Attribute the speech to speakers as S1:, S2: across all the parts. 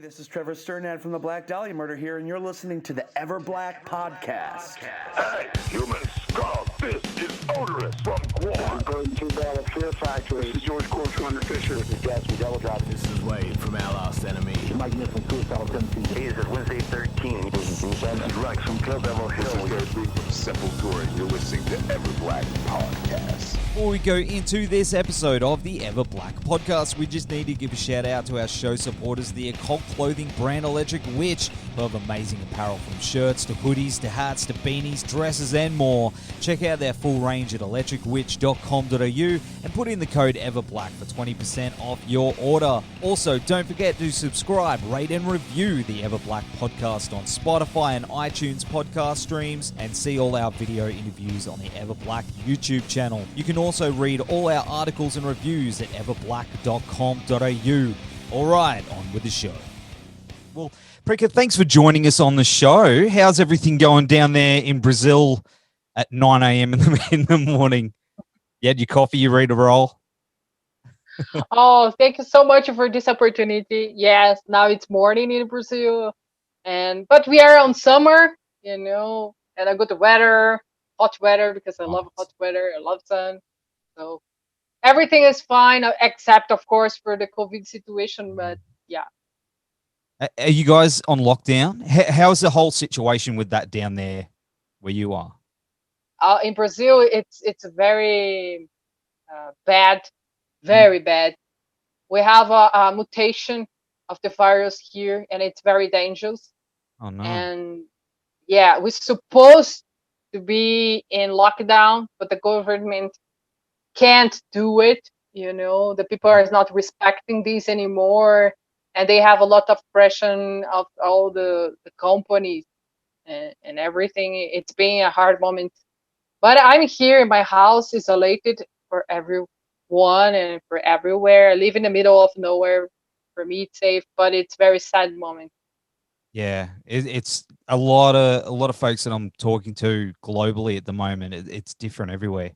S1: This is Trevor Sternad from the Black Dahlia Murder here, and you're listening to the Everblack Podcast.
S2: Hey, humans, Carl, this is Odorous from Guam.
S3: Going to the Fear Factory.
S2: This is George Cole, Under Fisher.
S3: This is Gas from Double Drop.
S4: This is Wade from Our Last Enemy.
S3: Magnificent Suicidal Command.
S2: Hey, this is Wednesday 13. This is Rex from Kill Devil Hill. This is Gary Lee from Sepultura, and you're listening to Everblack Podcast.
S5: Before we go into this episode of the Everblack Podcast, we just need to give a shout out to our show supporters, the occult clothing brand Electric Witch, who have amazing apparel from shirts to hoodies to hats to beanies, dresses and more. Check out their full range at electricwitch.com.au and put in the code Everblack for 20% off your order. Also, don't forget to subscribe, rate and review the Everblack Podcast on Spotify and iTunes podcast streams, and see all our video interviews on the Everblack YouTube channel. You can also read all our articles and reviews at everblack.com.au. All right, on with the show. Well, Prika, thanks for joining us on the show. How's everything going down there in Brazil at 9 a.m. in the morning? You had your coffee, you ready to roll?
S6: Oh, thank you so much for this opportunity. Yes, now it's morning in Brazil, but we are on summer, and a good weather, hot weather, because I love hot weather, I love sun. So everything is fine, except, of course, for the COVID situation. But yeah.
S5: Are you guys on lockdown? How's the whole situation with that down there where you are?
S6: In Brazil, it's very bad, very bad. We have a mutation of the virus here, and it's very dangerous.
S5: Oh no!
S6: And yeah, we're supposed to be in lockdown, but the government can't do it. The people are not respecting this anymore, and they have a lot of pressure of all the companies and everything. It's been a hard moment, but I'm here in my house, isolated for everyone and for everywhere. I live in the middle of nowhere. For me, it's safe, but it's very sad moment.
S5: Yeah, it's a lot of folks that I'm talking to globally at the moment. It's different everywhere.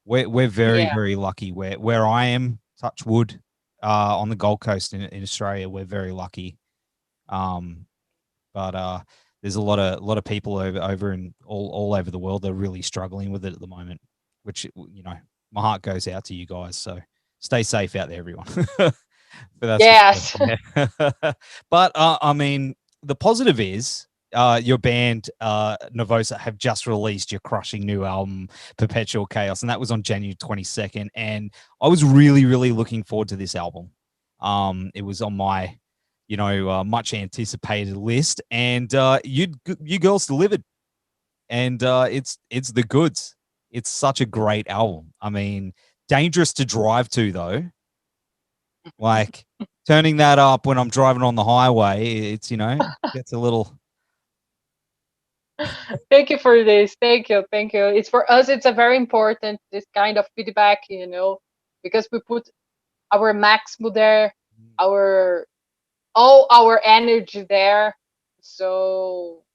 S5: We're very very lucky where I am. Touch wood, on the Gold Coast in Australia, we're very lucky. But there's a lot of people over in all over the world that are really struggling with it at the moment. Which my heart goes out to you guys. So stay safe out there, everyone. But
S6: yes.
S5: But I mean, the positive is your band Nervosa have just released your crushing new album Perpetual Chaos, and that was on January 22nd, and I was really really looking forward to this album. It was on my much anticipated list, and you girls delivered, and it's the goods. It's such a great album. I mean, dangerous to drive to though. Like turning that up when I'm driving on the highway, it's gets a little.
S6: Thank you for this. Thank you. It's for us. It's a very important this kind of feedback, because we put our maximum there, all our energy there. So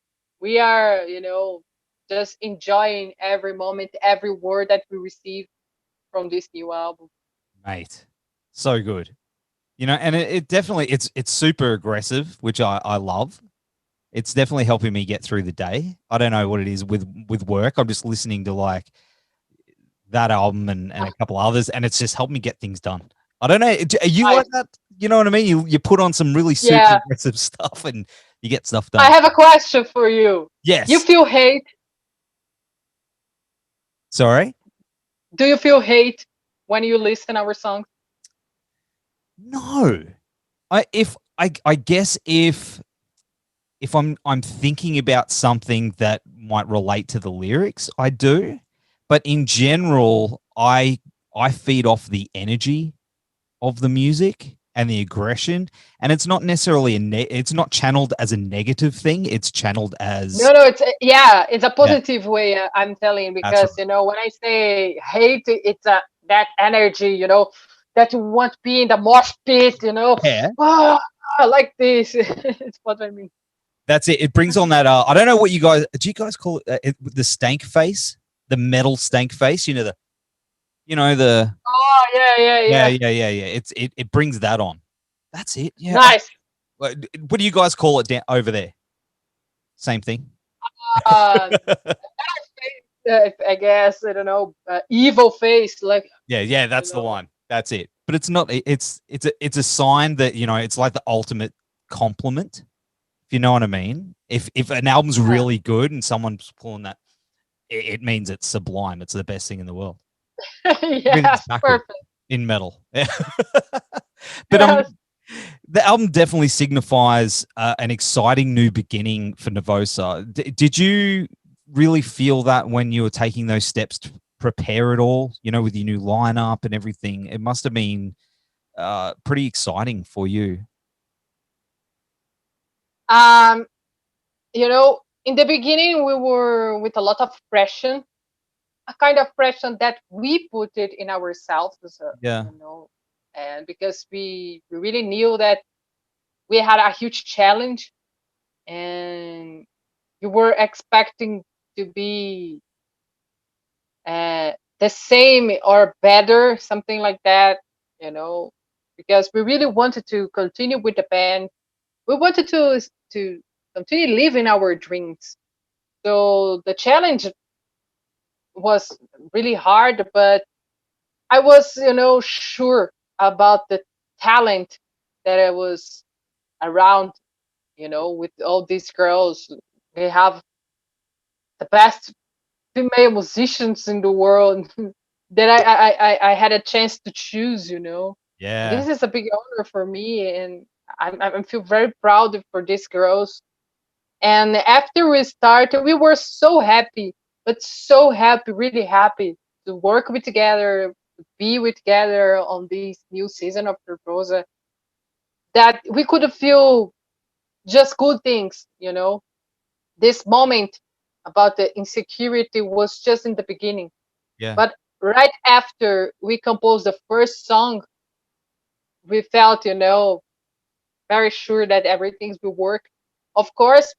S6: we are, just enjoying every moment, every word that we receive from this new album.
S5: Mate, so good. And it definitely it's super aggressive, which I love. It's definitely helping me get through the day. I don't know what it is with work. I'm just listening to like that album and a couple others, and it's just helped me get things done. I don't know. Are you like that? You know what I mean? You put on some really super aggressive stuff and you get stuff done.
S6: I have a question for you.
S5: Yes.
S6: You feel hate?
S5: Sorry?
S6: Do you feel hate when you listen our songs?
S5: No. I guess if I'm thinking about something that might relate to the lyrics, I do. But in general, I feed off the energy of the music and the aggression, and it's not necessarily it's not channeled as a negative thing. It's channeled as
S6: no. It's a positive way. I'm telling, because when I say hate, it's that energy, that you want to be in the mosh pit,
S5: Yeah.
S6: Like this. It's what I mean.
S5: That's it. It brings on that. I don't know what do you guys call it? The stank face, the metal stank face. The
S6: Oh yeah.
S5: It brings that on. That's it. Yeah.
S6: Nice.
S5: What do you guys call it over there? Same thing.
S6: Uh, I guess I don't know, evil face, like
S5: Yeah, that's the
S6: know.
S5: one. That's it. But it's not. It's a sign that it's like the ultimate compliment. If you know what I mean. If an album's really good and someone's pulling that, it means it's sublime. It's the best thing in the world.
S6: Yes, perfect.
S5: In metal. But the album definitely signifies an exciting new beginning for Nervosa. Did you really feel that when you were taking those steps to prepare it all, with your new lineup and everything? It must have been pretty exciting for you.
S6: In the beginning, we were with a lot of pressure, a kind of pressure that we put it in ourselves,
S5: Yeah.
S6: And because we really knew that we had a huge challenge, and you were expecting to be the same or better, something like that, because we really wanted to continue with the band. We wanted to continue living our dreams. So the challenge was really hard, but I was, sure about the talent that I was around, with all these girls. We have the best female musicians in the world that I had a chance to choose,
S5: Yeah.
S6: This is a big honor for me, and I feel very proud for these girls. And after we started, we were so happy, but so happy, really happy to work with together, to be with together on this new season of Nervosa, that we could feel just good things, This moment about the insecurity was just in the beginning.
S5: Yeah.
S6: But right after we composed the first song, we felt, very sure that everything will work. Of course,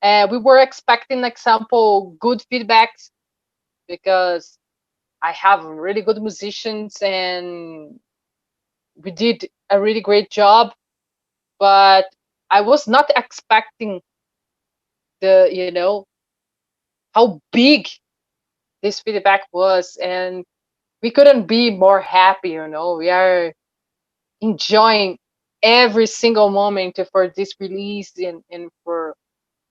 S6: we were expecting, example, good feedbacks, because I have really good musicians and we did a really great job. But I was not expecting how big this feedback was, and we couldn't be more happy. We are enjoying every single moment for this release, and for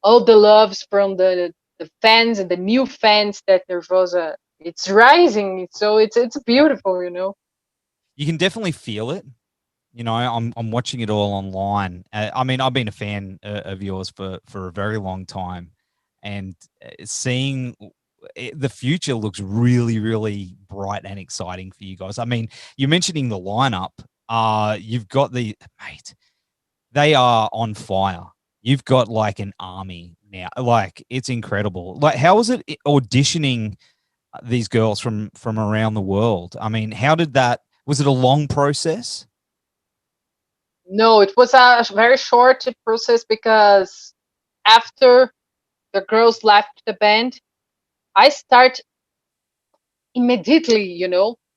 S6: all the loves from the fans and the new fans that Nervosa it's rising. So it's beautiful,
S5: You can definitely feel it. I'm watching it all online. I mean, I've been a fan of yours for a very long time, and seeing the future looks really, really bright and exciting for you guys. I mean, you're mentioning the lineup. You've got mate. They are on fire. You've got like an army now. Like, it's incredible. Like, how was it auditioning these girls from around the world? I mean, how did that? Was it a long process?
S6: No, it was a very short process, because after the girls left the band, I start immediately,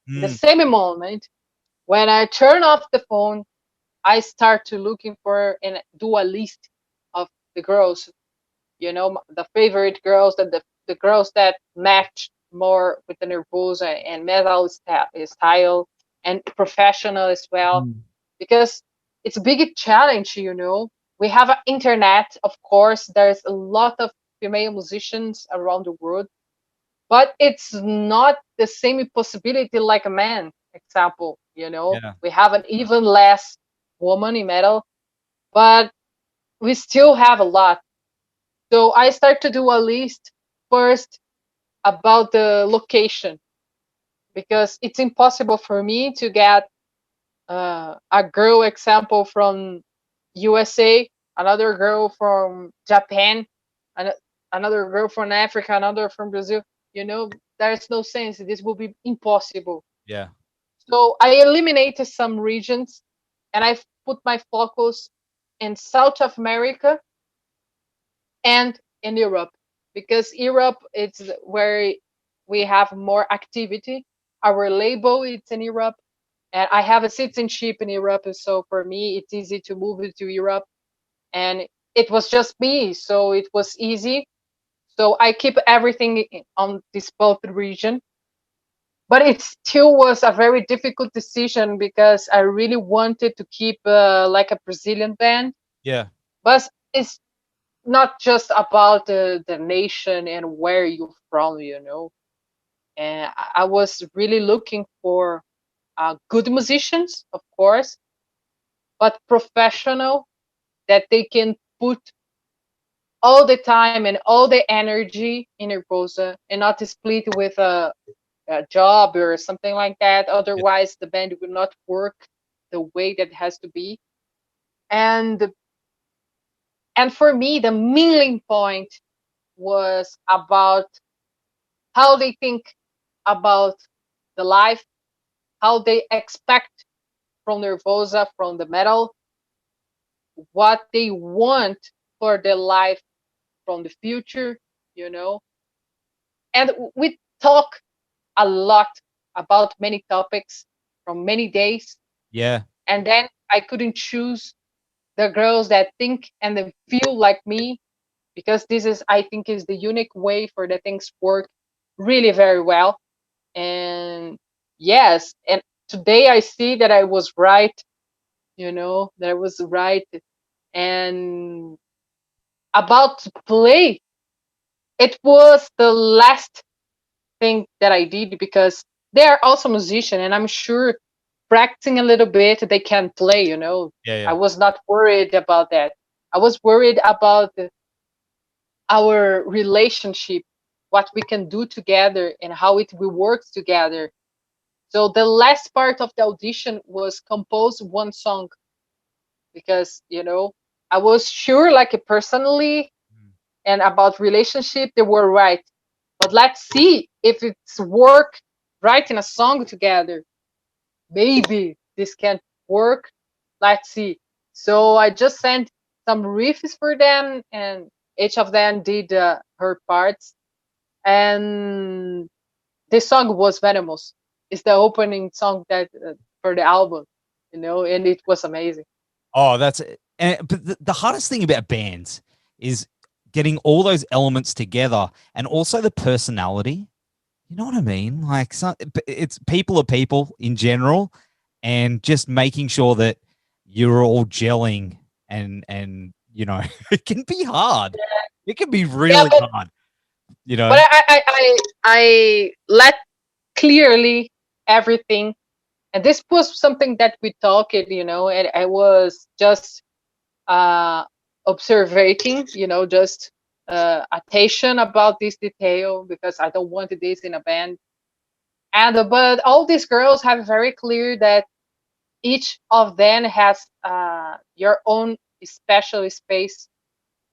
S6: the same moment when I turn off the phone, I start to looking for and do a list of the girls, the favorite girls, that the girls that match more with the Nervosa and metal style and professional as well, because it's a big challenge. We have an internet, of course. There's a lot of female musicians around the world, but it's not the same possibility like a man. Example,
S5: Yeah.
S6: we have an even less woman in metal, but we still have a lot. So I start to do a list first about the location, because it's impossible for me to get a girl example from USA, another girl from Japan, and another girl from Africa, another from Brazil. There's no sense. This will be impossible.
S5: Yeah.
S6: So I eliminated some regions, and I put my focus in South of America and in Europe, because Europe is where we have more activity. Our label it's in Europe, and I have a citizenship in Europe, so for me it's easy to move to Europe. and it was just me, so it was easy. So I keep everything on this both region, but it still was a very difficult decision because I really wanted to keep like a Brazilian band,
S5: Yeah.
S6: but it's not just about the nation and where you're from, you know. And I was really looking for good musicians, of course, but professional that they can put all the time and all the energy in Nervosa and not split with a job or something like that.
S5: Yeah.
S6: Otherwise, the band will not work the way that it has to be. And and for me, the mingling point was about how they think about the life, how they expect from Nervosa, from the metal, what they want for their life from the future, you know. And we talk a lot about many topics from many days.
S5: Yeah.
S6: And then I couldn't choose the girls that think and then feel like me, because this is, I think, is the unique way for the things work really very well. And yes, and today I see that I was right, you know, that I was right. And about to play, it was the last thing that I did, because they are also musician, and I'm sure practicing a little bit they can play, you know.
S5: Yeah.
S6: I
S5: Yeah.
S6: was not worried about that. I was worried about our relationship, what we can do together and how it will work together. So the last part of the audition was compose one song, because, you know, I was sure, like, personally and about relationship they were right, but let's see if it's work writing a song together. Maybe this can work. Let's see. So I just sent some riffs for them, and each of them did her parts. And the song was Venomous. It's the opening song that for the album, you know, and it was amazing.
S5: Oh, that's it. But the hardest thing about bands is getting all those elements together, and also the personality. You know what I mean? Like, it's people are people in general, and just making sure that you're all gelling, and you know, it can be hard. It can be
S6: Yeah,
S5: really hard. You
S6: but
S5: know?
S6: I let clearly everything, and this was something that we talked, you know, and I was just uh observating, you know, just attention about this detail, because I don't want this in a band. And but all these girls have very clear that each of them has your own special space,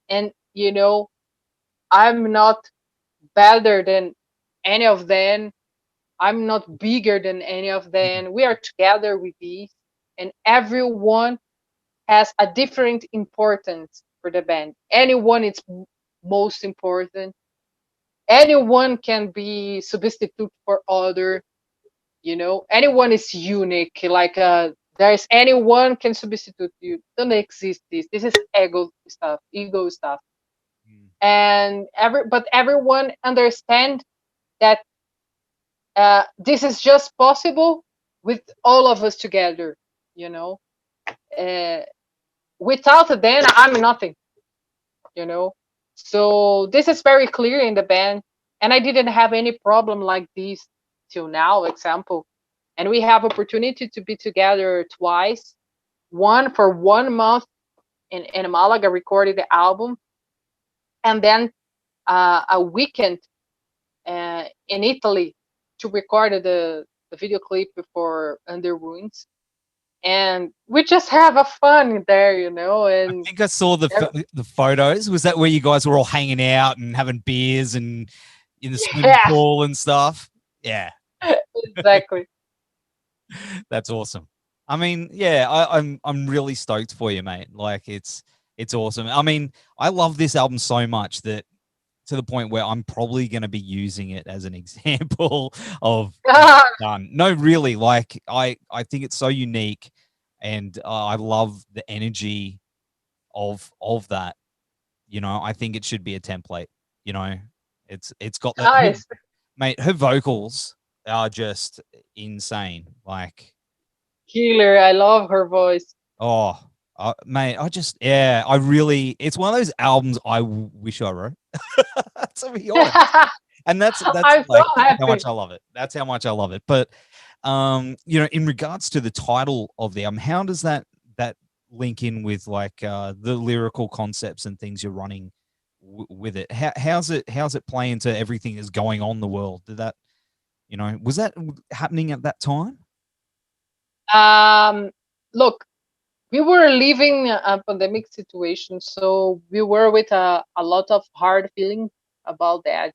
S6: and you know, I'm not better than any of them. I'm not bigger than any of them. We are together with these, and everyone has a different importance for the band. Anyone is most important. Anyone can be substitute for other. You know, anyone is unique. Like there's anyone can substitute you. Don't exist this. This is ego stuff. And but everyone understand that this is just possible with all of us together. You know, uh, without them, I'm nothing. You know, so this is very clear in the band, and I didn't have any problem like this till now. Example, and we have opportunity to be together twice. One for 1 month in Malaga, recorded the album, and then a weekend in Italy to record the video clip for Under Ruins. And we just have a fun there, you know.
S5: I
S6: And
S5: think I saw the photos. Was that where you guys were all hanging out and having beers and in the swimming
S6: yeah,
S5: pool and stuff? Yeah,
S6: exactly.
S5: that's awesome. I mean, yeah, I'm really stoked for you, mate. Like, it's awesome. I mean, I love this album so much that, to the point where I'm probably going to be using it as an example of done. No, really, like, I think it's so unique, and I love the energy of that. You know, I think it should be a template. You know, it's got that.
S6: Nice.
S5: Mate, her vocals are just insane. Like,
S6: Killer. I love her voice.
S5: oh, mate, I really, it's one of those albums I wish I wrote, to be honest. And that's
S6: I'm
S5: like
S6: so
S5: how
S6: happy.
S5: much I love it. That's how much I love it. But, you know, in regards to the title of the album, how does that link in with like the lyrical concepts and things you're running with it? How's it play into everything that's going on in the world? Did that, you know, was that happening at that time?
S6: Look, we were living a pandemic situation, so we were with a lot of hard feeling about that,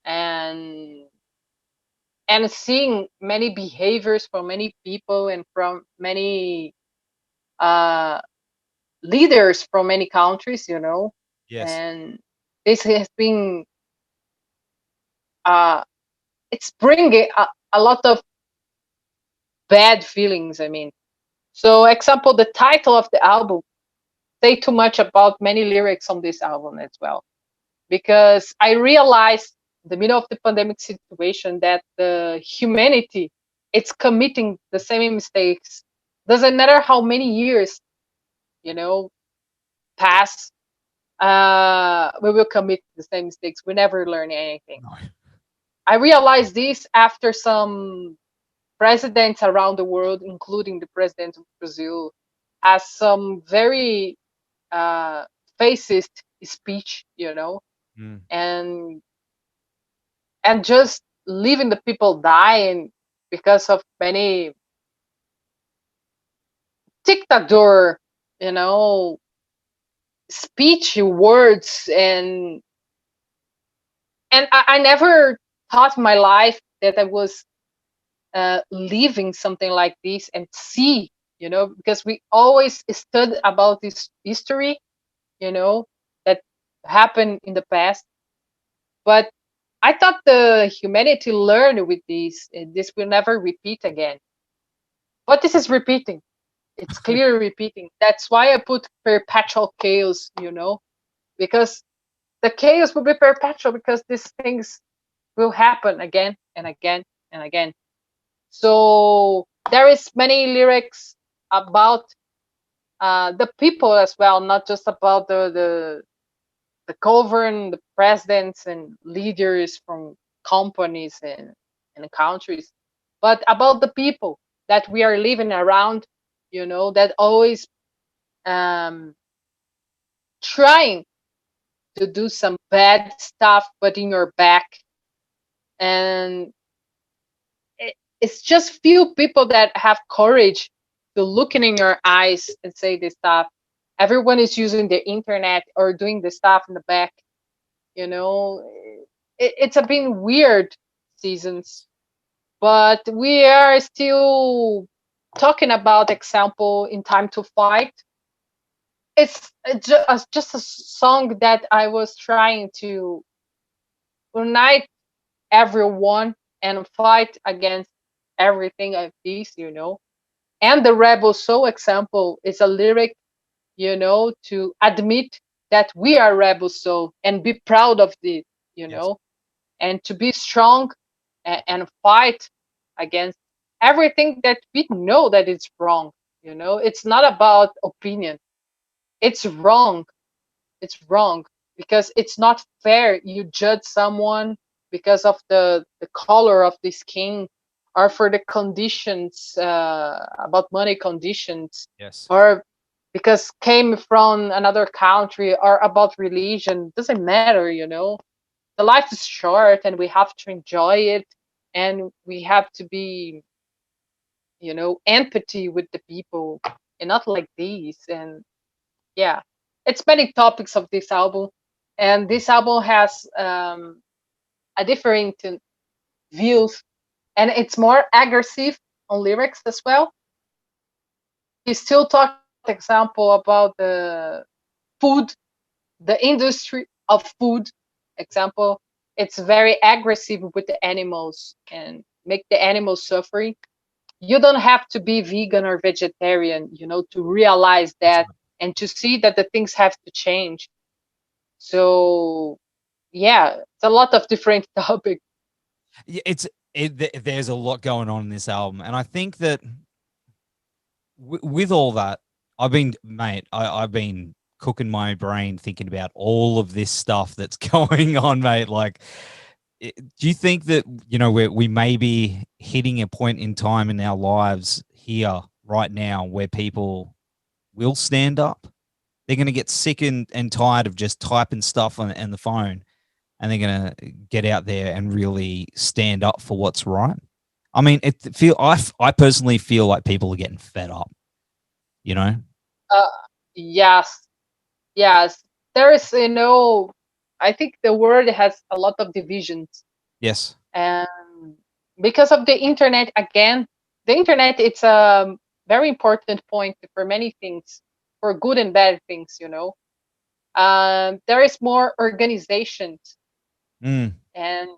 S6: and seeing many behaviors from many people and from many leaders from many countries, you know.
S5: Yes.
S6: And this has been it's bringing a lot of bad feelings. I mean, so example, the title of the album say too much about many lyrics on this album as well, because I realized in the middle of the pandemic situation that the humanity, it's committing the same mistakes. Doesn't matter how many years, you know, pass, we will commit the same mistakes. We never learn anything.
S5: No.
S6: I realized this after some presidents around the world, including the president of Brazil, has some very fascist speech, you know, and just leaving the people dying because of many dictator, you know, speech words, and I never thought in my life that I was living something like this and see, you know, because we always study about this history, you know, that happened in the past, but I thought the humanity learned with this, and this will never repeat again. But this is repeating. It's clearly repeating. That's why I put perpetual chaos, you know, because the chaos will be perpetual, because these things will happen again and again and again. So there is many lyrics about the people as well, not just about the government, the presidents and leaders from companies and countries, but about the people that we are living around, you know, that always trying to do some bad stuff, but in your back. And it's just few people that have courage to looking in your eyes and say this stuff. Everyone is using the internet or doing the stuff in the back, you know. It's a been weird seasons, but we are still talking about example in Time to Fight. It's just a song that I was trying to unite everyone and fight against everything of this, you know. And the Rebel Soul example is a lyric, you know, to admit that we are Rebel Soul and be proud of it, you know, and to be strong and fight against everything that we know that it's wrong, you know. It's not about opinion. It's wrong. It's wrong because it's not fair. You judge someone because of the color of the skin, or for the conditions, about money conditions, or because came from another country, or about religion. Doesn't matter, you know. The life is short and we have to enjoy it, and we have to be, you know, empathy with the people and not like these. And yeah, it's many topics of this album, and this album has a different views, and it's more aggressive on lyrics as well. He still talk example about the food, the industry of food example. It's very aggressive with the animals and make the animals suffering. You don't have to be vegan or vegetarian, you know, to realize that and to see that the things have to change. So yeah, it's a lot of different topics.
S5: Yeah, there's a lot going on in this album, and I think that with all that, I've been cooking my brain thinking about all of this stuff that's going on, mate. Like, do you think that we may be hitting a point in time in our lives here right now where people will stand up? They're going to get sick and tired of just typing stuff on the phone, and they're going to get out there and really stand up for what's right. I mean, I personally feel like people are getting fed up, you know?
S6: Yes, yes. There is, I think the world has a lot of divisions,
S5: Yes.
S6: and because of the internet, again, the internet, it's a very important point for many things, for good and bad things. There is more organizations,
S5: Mm,
S6: and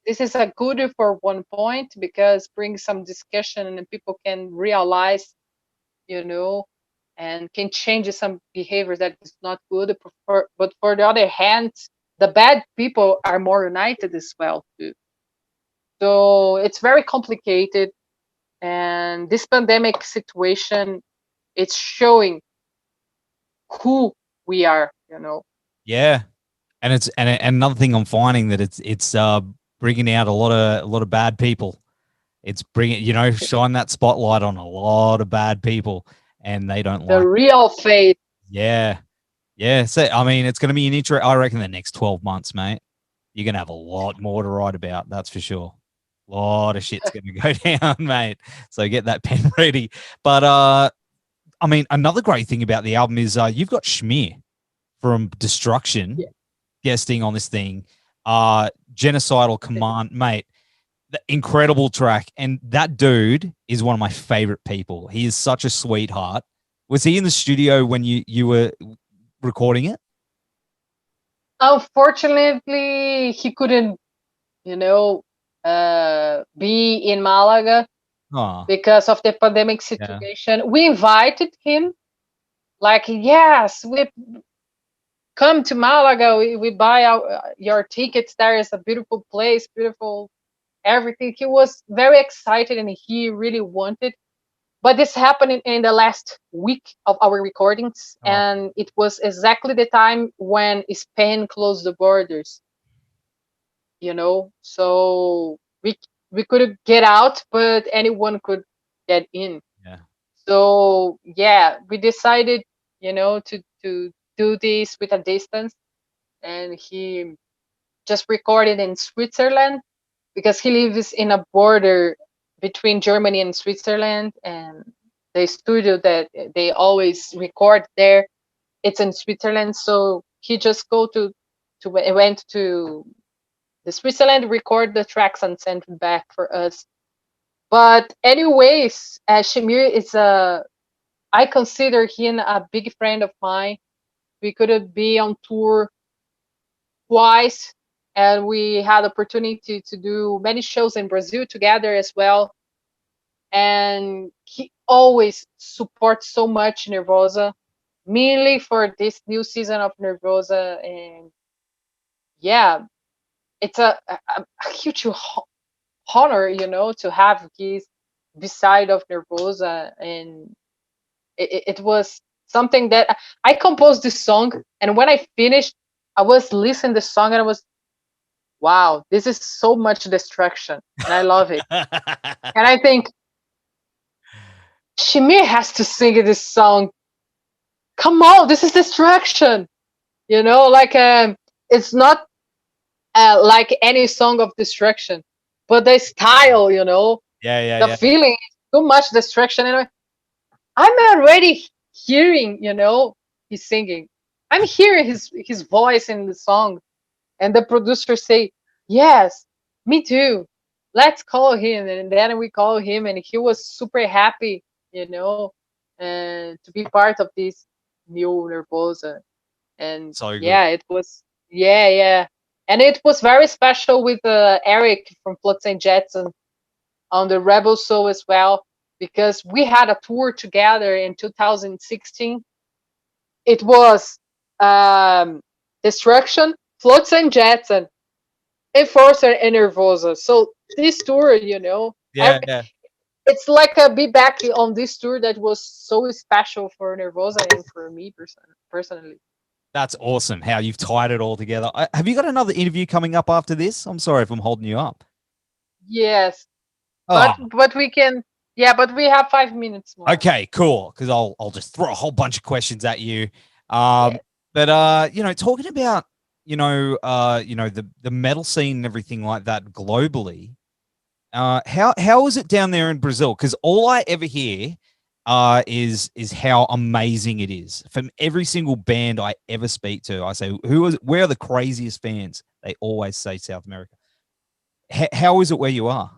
S6: this is a good for one point because brings some discussion and people can realize, and can change some behaviors that is not good. But for the other hand, the bad people are more united as well too. So it's very complicated, and this pandemic situation, it's showing who we are.
S5: yeah. And and another thing I'm finding that it's bringing out a lot of bad people. It's bringing, shine that spotlight on a lot of bad people, and they don't
S6: The
S5: like.
S6: real face.
S5: Yeah. Yeah. So, I mean, it's going to be an I reckon the next 12 months, mate, you're going to have a lot more to write about. That's for sure. A lot of shit's going to go down, mate. So get that pen ready. But, I mean, another great thing about the album is you've got Schmier from Destruction guesting on this thing. Genocidal Command, mate. The incredible track. And that dude is one of my favorite people. He is such a sweetheart. Was he in the studio when you were recording it?
S6: Unfortunately, he couldn't, be in Malaga because of the pandemic situation. Yeah. We invited him, like, yes, we come to Malaga. We buy your tickets. There is a beautiful place, beautiful everything. He was very excited and he really wanted. But this happened in the last week of our recordings, and it was exactly the time when Spain closed the borders. So we couldn't get out, but anyone could get in.
S5: Yeah.
S6: So we decided, to do this with a distance, and he just recorded in Switzerland because he lives in a border between Germany and Switzerland, and the studio that they always record there, it's in Switzerland. So he just went to the Switzerland, record the tracks and send it back for us. But anyways, Schmier is I consider him a big friend of mine. We could be on tour twice, and we had opportunity to do many shows in Brazil together as well. And he always supports so much Nervosa, mainly for this new season of Nervosa. And it's a huge honor, to have his beside of Nervosa. And it was something that I composed this song, and when I finished, I was listening to the song and I was, wow, this is so much destruction, and I love it. And I think Schmier has to sing this song. Come on, this is destruction. It's not like any song of destruction, but the style, the feeling is too much destruction. And I'm already hearing, he's singing. I'm hearing his voice in the song, and the producer say, yes, me too. Let's call him. And then we call him, and he was super happy, to be part of this new Nervosa. And
S5: so
S6: it was, and it was very special with Eric from Flux and Jetson on the Rebel Soul as well, because we had a tour together in 2016, it was Destruction, Floats and Jets, and Enforcer and Nervosa. So this tour,
S5: Yeah, yeah.
S6: it's like a be back on this tour that was so special for Nervosa and for me personally.
S5: That's awesome how you've tied it all together. Have you got another interview coming up after this? I'm sorry if I'm holding you up.
S6: Yes,
S5: Oh,
S6: but we can. Yeah, but we have 5 minutes more.
S5: okay, cool. Because I'll just throw a whole bunch of questions at you.
S6: Yeah.
S5: But talking about the metal scene and everything like that globally. How is it down there in Brazil? Because all I ever hear is how amazing it is from every single band I ever speak to. I say, where are the craziest fans? They always say South America. How is it where you are?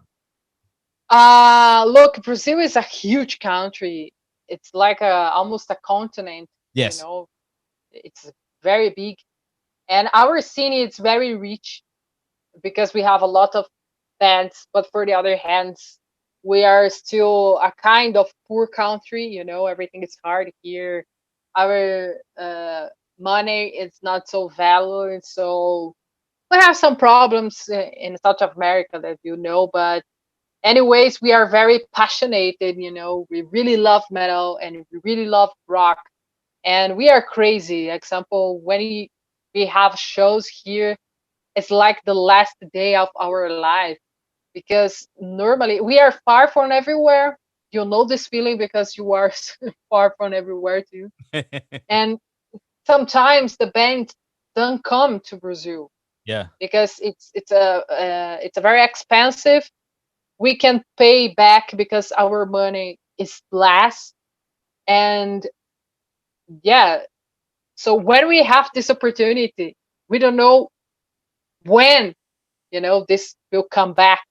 S6: Look, Brazil is a huge country. It's like almost a continent.
S5: Yes.
S6: It's very big, and our scene is very rich because we have a lot of bands. But for the other hand, we are still a kind of poor country. Everything is hard here. Our money is not so valued, so we have some problems in South America that but anyways, we are very passionate. We really love metal and we really love rock, and we are crazy. Example, when we have shows here, it's like the last day of our life, because normally we are far from everywhere. You know this feeling because you are far from everywhere too. And sometimes the band don't come to Brazil
S5: Yeah.
S6: because it's a very expensive. We can pay back because our money is less. And yeah, so when we have this opportunity, we don't know when this will come back.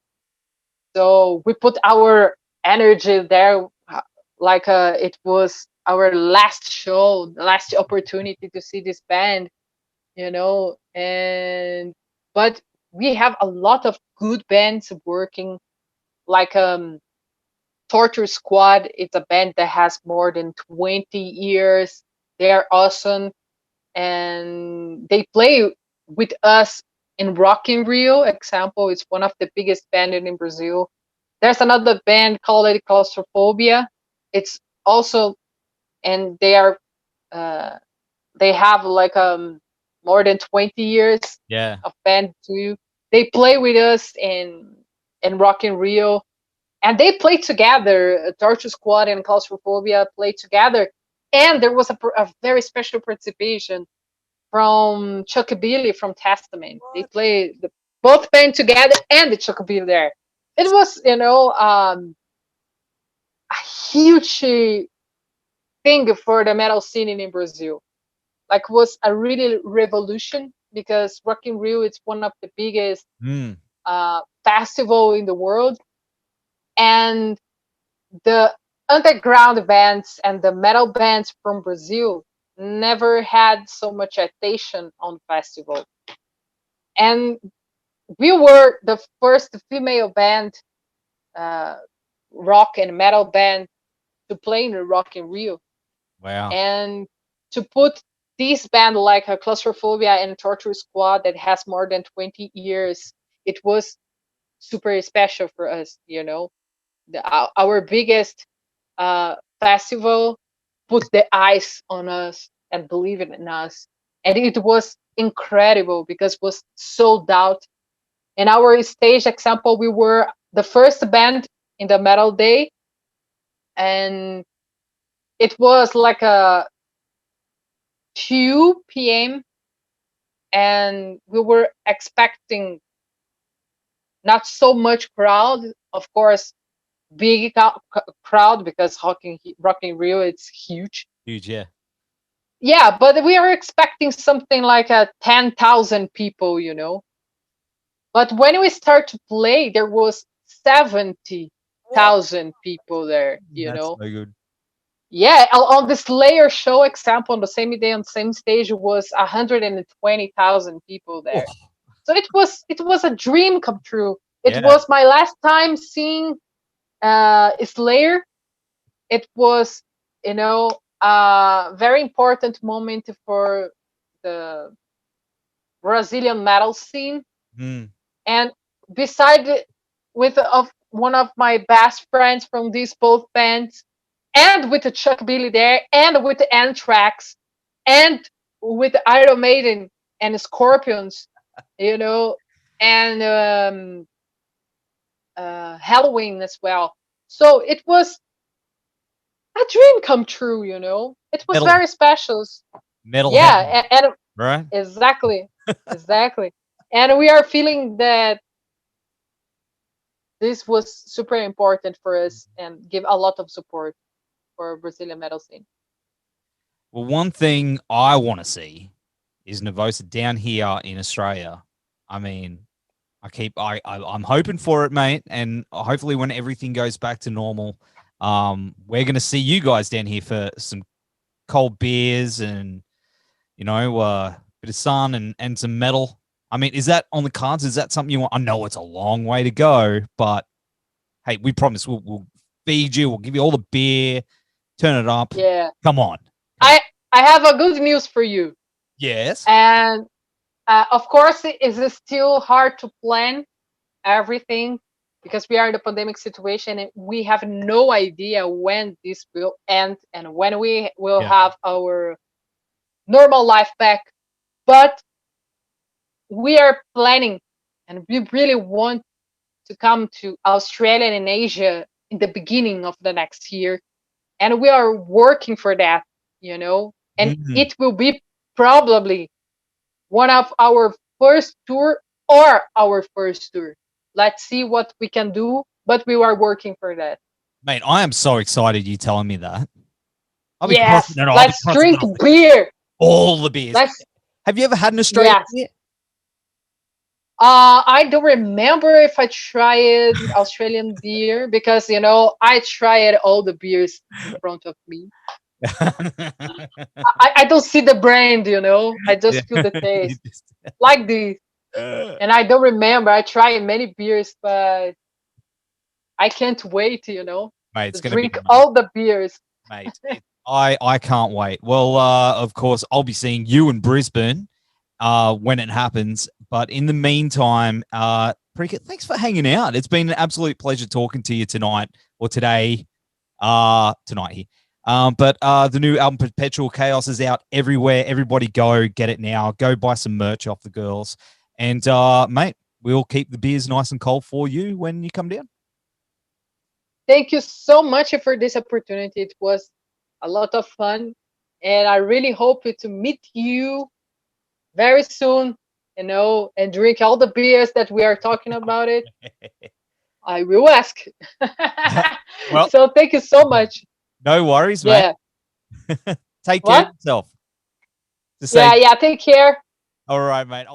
S6: So we put our energy there, like it was our last show, last opportunity to see this band. And but we have a lot of good bands working, like Torture Squad. It's a band that has more than 20 years. They are awesome, and they play with us in Rock in Rio. Example, it's one of the biggest bands in Brazil. There's another band called Claustrophobia. It's also, and they are they have like more than 20 years
S5: Yeah.
S6: of band too. They play with us in Rock in Rio, and they played together. Torture Squad and Claustrophobia played together, and there was a very special participation from Chuck Billy from Testament. They played both band together and the Chuck Billy there. It was, a huge thing for the metal scene in Brazil. Like, was a really revolution, because Rock in Rio is one of the biggest festival in the world, and the underground bands and the metal bands from Brazil never had so much attention on festival. And we were the first female band, rock and metal band, to play in the Rock in Rio.
S5: Wow.
S6: And to put this band like a Claustrophobia and Torture Squad that has more than 20 years, it was super special for us. Our biggest festival put the eyes on us and believed in us, and it was incredible because it was sold out. In our stage example, we were the first band in the metal day, and it was like a 2 p.m. and we were expecting not so much crowd, of course, big crowd, because Rock in Rio, it's huge.
S5: Huge, yeah.
S6: Yeah, but we are expecting something like 10,000 people. But when we start to play, there was 70,000 people there.
S5: That's so good.
S6: Yeah, on the Slayer show example, on the same day on the same stage, it was 120,000 people there.
S5: Oh.
S6: So it was a dream come true. It
S5: Yeah.
S6: was my last time seeing Slayer. It was, very important moment for the Brazilian metal scene.
S5: Mm.
S6: And beside with one of my best friends from these both bands, and with the Chuck Billy there, and with the Anthrax, and with Iron Maiden and Scorpions, you know, and Halloween as well. So it was a dream come true, you know. It was
S5: Metal,
S6: very special.
S5: metal heaven,
S6: Yeah, and
S5: right?
S6: exactly, exactly. And we are feeling that this was super important for us and give a lot of support for Brazilian metal scene.
S5: Well, one thing I want to see is Nervosa down here in Australia. I mean, I'm hoping for it, mate, and hopefully when everything goes back to normal, we're gonna see you guys down here for some cold beers and a bit of sun and some metal. I mean, is that on the cards? Is that something you want? I know it's a long way to go, but hey, we promise we'll feed you. We'll give you all the beer. Turn it up.
S6: Yeah.
S5: Come on.
S6: I have a good news for you.
S5: Yes.
S6: And of course, it is still hard to plan everything because we are in a pandemic situation and we have no idea when this will end and when we will have our normal life back. But we are planning and we really want to come to Australia and Asia in the beginning of the next year. And we are working for that, you know, and it will be probably one of our first tour or our first tour. Let's see what we can do, but we are working for that.
S5: Mate, I am so excited you telling me that. I'll be
S6: Yes,
S5: crossing it off.
S6: let's drink beer.
S5: All the beers. Have you ever had an Australian beer?
S6: I don't remember if I tried Australian beer because, you know, I tried all the beers in front of me. I don't see the brand, you know. I just feel the taste. Like this. And I don't remember. I tried many beers, but I can't wait, you know.
S5: Mate, it's
S6: to
S5: gonna
S6: drink all the beers.
S5: Mate, I can't wait. Well, of course, I'll be seeing you in Brisbane when it happens. But in the meantime, Prika, thanks for hanging out. It's been an absolute pleasure talking to you tonight or today, tonight here. But the new album Perpetual Chaos is out everywhere. Everybody go get it now. Go buy some merch off the girls. And mate, we'll keep the beers nice and cold for you when you come down.
S6: Thank you so much for this opportunity. It was a lot of fun. And I really hope to meet you very soon, you know, and drink all the beers that we are talking about it. I will ask.
S5: Well,
S6: so thank you so much.
S5: No worries, mate. Take care of yourself.
S6: Yeah, take care.
S5: All right, mate.